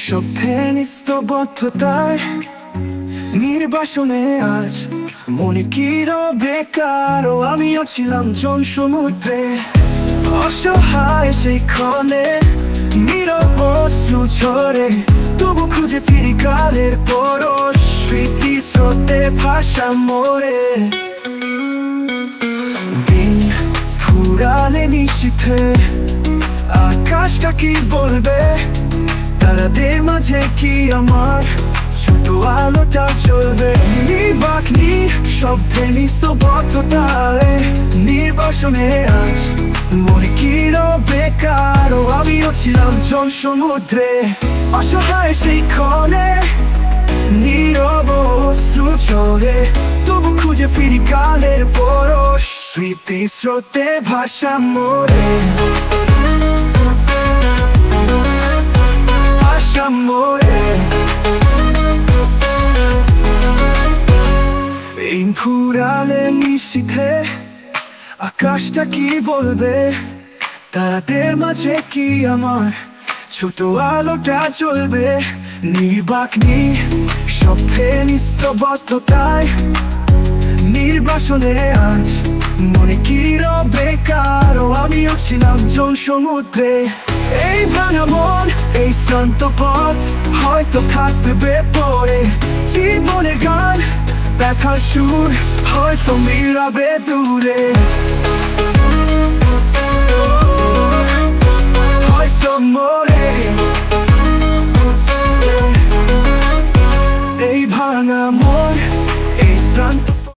শব্দে নিস্তব্ধতায় নির্বাসনে আজ মনে কি রবে কারো, আমিও ছিলাম জন সমুদ্রে অসহায় সেই ক্ষণে নীরব অশ্রু ঝরে, তবু খুঁজে ফিরি কালের পরশ, স্মৃতি স্রোতে ভাষা মোরে। দিন ফুরালে নিশীথে আকাশটা কি বলবে, তারাদের মাঝে কি আমার ছোট আলোটা জ্বলবে। নির্বাগ্নি শব্দে নিস্তব্ধতায় নির্বাসনে আজ মনে কি রবে কারো, আমিও ছিলাম জন সমুদ্রে অসহায় সেই ক্ষণে নীরব অশ্রু ঝরে, তবু খুঁজে ফিরি কালের পরশ, স্মৃতি স্রোতে ভাষা মোরে। ভাষা মোরে। এই ফুরালে নিশীথে আকাশটা কি বলবে, তারাদের মাঝে কি আমার ছোট আলোটা জ্বলবে। নির্বাগ্নি শব্দে নিস্তব্ধতায় নির্বাসনে আজ মনে কি রবে কারো, আমিও ছিলাম জন সমুদ্রে। এই ভাঙা মন, এই শ্রান্ত পথ হয়তো থাকবে পরে, জীবনের গান ব্যথার সুর হয়তো মিলাবে দূরে, হয়তো মোরে। এই ভাঙা মন, এই